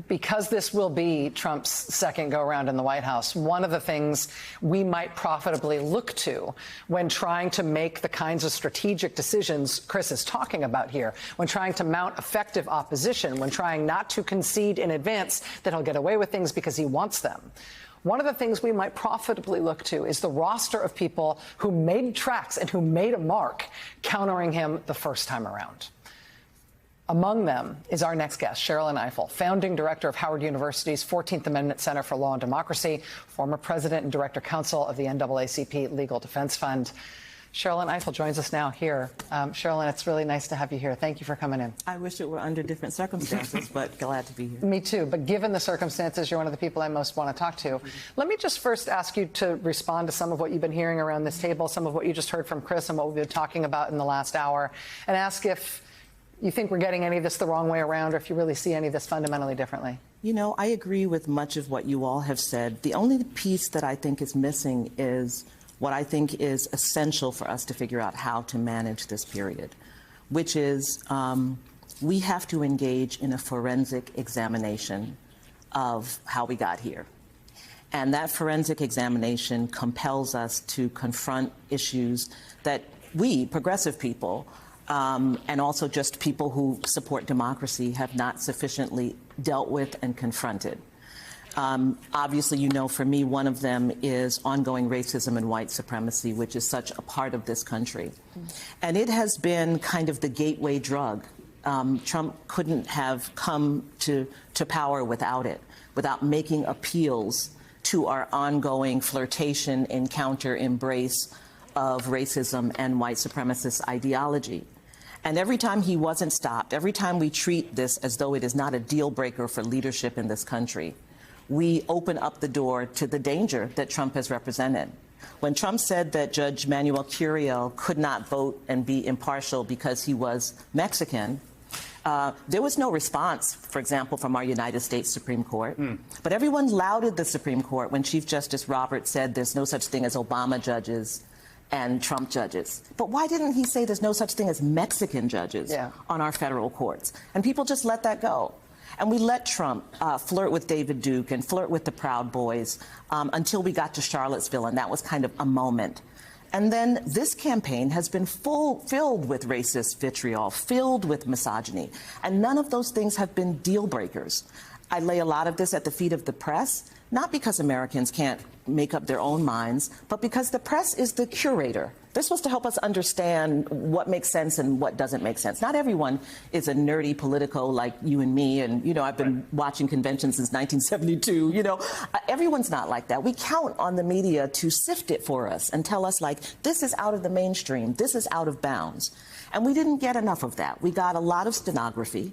Because this will be Trump's second go-around in the White House, one of the things we might profitably look to when trying to make the kinds of strategic decisions Chris is talking about here, when trying to mount effective opposition, when trying not to concede in advance that he'll get away with things because he wants them. One of the things we might profitably look to is the roster of people who made tracks and who made a mark countering him the first time around. Among them is our next guest, Sherrilyn Ifill, founding director of Howard University's 14th Amendment Center for Law and Democracy, former president and director counsel of the NAACP Legal Defense Fund. Sherrilyn Ifill joins us now here. Sherrilyn, it's really nice to have you here. Thank you for coming in. I wish it were under different circumstances, but glad to be here. Me too. But given the circumstances, you're one of the people I most want to talk to. Let me just first ask you to respond to some of what you've been hearing around this table, some of what you just heard from Chris and what we've been talking about in the last hour, and ask if you think we're getting any of this the wrong way around, or if you really see any of this fundamentally differently. You know, I agree with much of what you all have said. The only piece that I think is missing is what I think is essential for us to figure out how to manage this period, which is we have to engage in a forensic examination of how we got here. And that forensic examination compels us to confront issues that we, progressive people, and also just people who support democracy, have not sufficiently dealt with and confronted. Obviously, you know, for me, one of them is ongoing racism and white supremacy, which is such a part of this country. And it has been kind of the gateway drug. Trump couldn't have come to power without it, without making appeals to our ongoing flirtation, encounter, embrace of racism and white supremacist ideology. And every time he wasn't stopped, every time we treat this as though it is not a deal breaker for leadership in this country, we open up the door to the danger that Trump has represented. When Trump said that Judge Manuel Curiel could not vote and be impartial because he was Mexican, there was no response, for example, from our United States Supreme Court. But everyone lauded the Supreme Court when Chief Justice Roberts said there's no such thing as Obama judges and Trump judges. But why didn't he say there's no such thing as Mexican judges on our federal courts? And people just let that go. And we let Trump flirt with David Duke and flirt with the Proud Boys until we got to Charlottesville, and that was kind of a moment. And then this campaign has been filled with racist vitriol, filled with misogyny, and none of those things have been deal breakers. I lay a lot of this at the feet of the press, not because Americans can't make up their own minds, but because the press is the curator. They're supposed to help us understand what makes sense and what doesn't make sense. Not everyone is a nerdy politico like you and me, and, you know, I've been watching conventions since 1972, you know. Everyone's not like that. We count on the media to sift it for us and tell us, like, this is out of the mainstream, this is out of bounds. And we didn't get enough of that. We got a lot of stenography,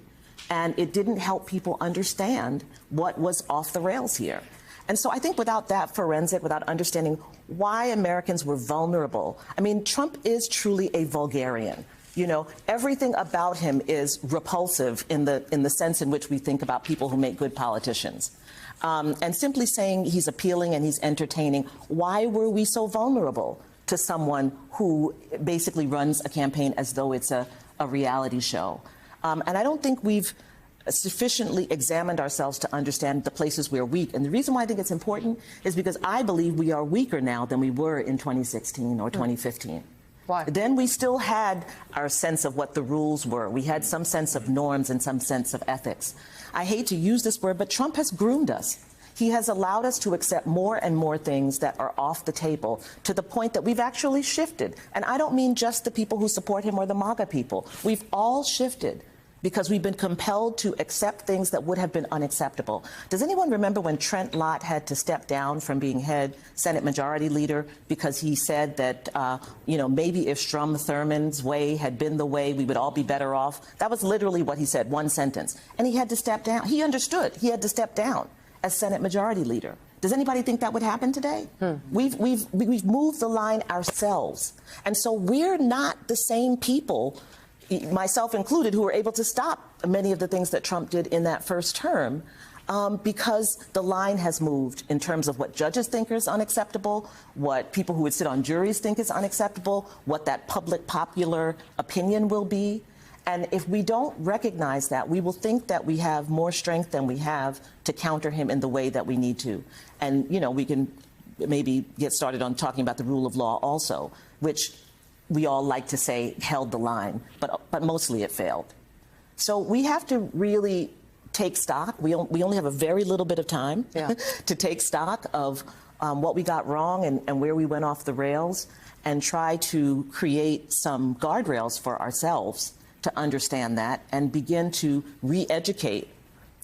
and it didn't help people understand what was off the rails here. And so I think without that forensic, without understanding why Americans were vulnerable, I mean, Trump is truly a vulgarian. You know, everything about him is repulsive in the sense in which we think about people who make good politicians. And simply saying he's appealing and he's entertaining, why were we so vulnerable to someone who basically runs a campaign as though it's a reality show? And I don't think we've sufficiently examined ourselves to understand the places we're weak. And the reason why I think it's important is because I believe we are weaker now than we were in 2016 or 2015. Why? Then we still had our sense of what the rules were. We had some sense of norms and some sense of ethics. I hate to use this word, but Trump has groomed us. He has allowed us to accept more and more things that are off the table to the point that we've actually shifted. And I don't mean just the people who support him or the MAGA people. We've all shifted because we've been compelled to accept things that would have been unacceptable. Does anyone remember when Trent Lott had to step down from being head Senate Majority Leader because he said that, you know, maybe if Strom Thurmond's way had been the way, we would all be better off? That was literally what he said, one sentence. And he had to step down. He understood. He had to step down as Senate Majority Leader. Does anybody think that would happen today? We've moved the line ourselves. And so we're not the same people, myself included, who were able to stop many of the things that Trump did in that first term because the line has moved in terms of what judges think is unacceptable, what people who would sit on juries think is unacceptable, what that public popular opinion will be. And if we don't recognize that, we will think that we have more strength than we have to counter him in the way that we need to. And, you know, we can maybe get started on talking about the rule of law also, which we all like to say held the line, but mostly it failed. So we have to really take stock. We only have a very little bit of time to take stock of what we got wrong and where we went off the rails, and try to create some guardrails for ourselves to understand that and begin to re-educate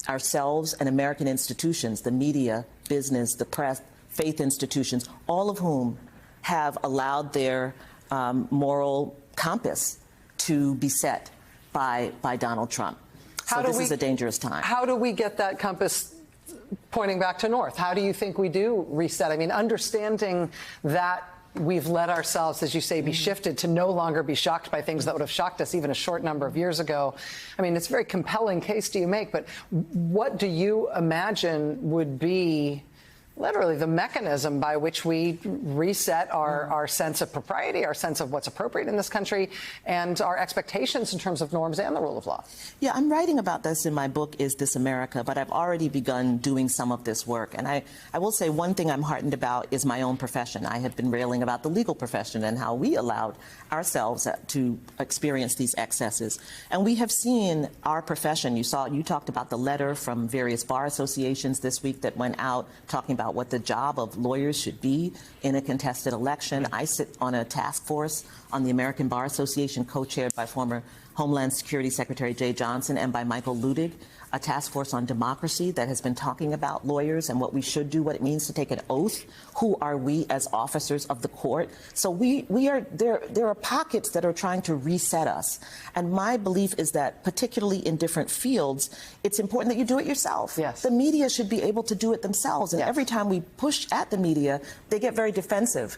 ourselves and American institutions, the media, business, the press, faith institutions, all of whom have allowed their moral compass to be set by Donald Trump. So this is a dangerous time. How do we get that compass pointing back to north? How do you think we do reset? I mean, understanding that we've let ourselves, as you say, be shifted to no longer be shocked by things that would have shocked us even a short number of years ago. I mean, it's a very compelling case do you make, but what do you imagine would be literally the mechanism by which we reset our sense of propriety, our sense of what's appropriate in this country, and our expectations in terms of norms and the rule of law? Yeah, I'm writing about this in my book, Is This America? But I've already begun doing some of this work. And I will say one thing I'm heartened about is my own profession. I have been railing about the legal profession and how we allowed ourselves to experience these excesses. And we have seen our profession. You talked about the letter from various bar associations this week that went out talking about what the job of lawyers should be in a contested election. I sit on a task force on the American Bar Association, co-chaired by former Homeland Security Secretary Jay Johnson and by Michael Luttig, a task force on democracy that has been talking about lawyers and what we should do, what it means to take an oath. Who are we as officers of the court? So there are pockets that are trying to reset us. And my belief is that, particularly in different fields, it's important that you do it yourself. Yes. The media should be able to do it themselves. And every time we push at the media, they get very defensive.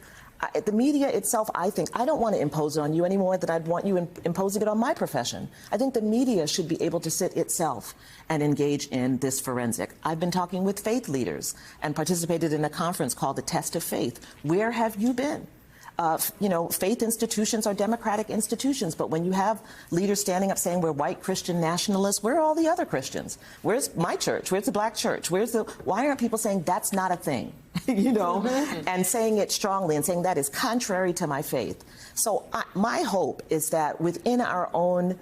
The media itself, I think, I don't want to impose it on you any more than I'd want you imposing it on my profession. I think the media should be able to sit itself and engage in this forensic. I've been talking with faith leaders and participated in a conference called The Test of Faith. Where have you been? You know, faith institutions are democratic institutions, but when you have leaders standing up saying we're white Christian nationalists, where are all the other Christians? Where's my church? Where's the black church? Why aren't people saying that's not a thing, you know, and saying it strongly and saying that is contrary to my faith? So my hope is that within our own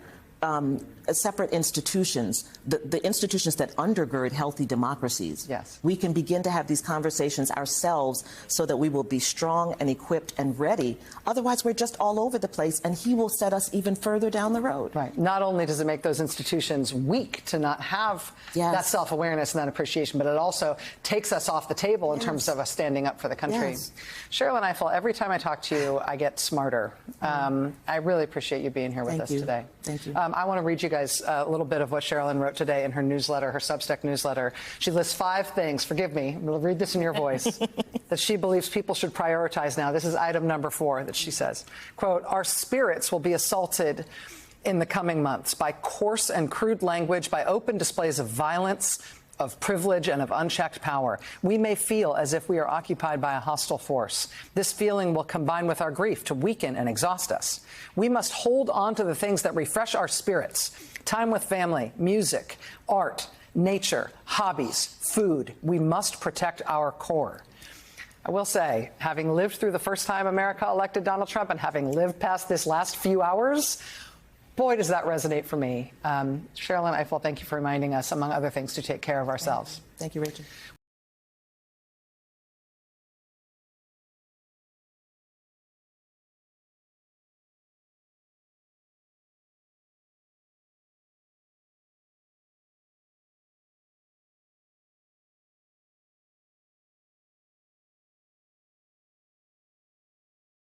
separate institutions, the institutions that undergird healthy democracies, we can begin to have these conversations ourselves so that we will be strong and equipped and ready. Otherwise, we're just all over the place, and he will set us even further down the road. Right. Not only does it make those institutions weak to not have that self-awareness and that appreciation, but it also takes us off the table in terms of us standing up for the country. Sherilyn Ifill, every time I talk to you, I get smarter. I really appreciate you being here with us today. Thank you. I want to read you guys a little bit of what Sherilyn wrote today in her newsletter, her Substack newsletter. She lists 5 things, forgive me, we'll read this in your voice, that she believes people should prioritize now. This is item number 4 that she says, quote, "Our spirits will be assaulted in the coming months by coarse and crude language, by open displays of violence, of privilege, and of unchecked power. We may feel as if we are occupied by a hostile force. This feeling will combine with our grief to weaken and exhaust us. We must hold on to the things that refresh our spirits: time with family, music, art, nature, hobbies, food. We must protect our core." I will say, having lived through the first time America elected Donald Trump and having lived past this last few hours, boy, does that resonate for me. Sherilyn Ifill, thank you for reminding us, among other things, to take care of ourselves. Thank you, Rachel.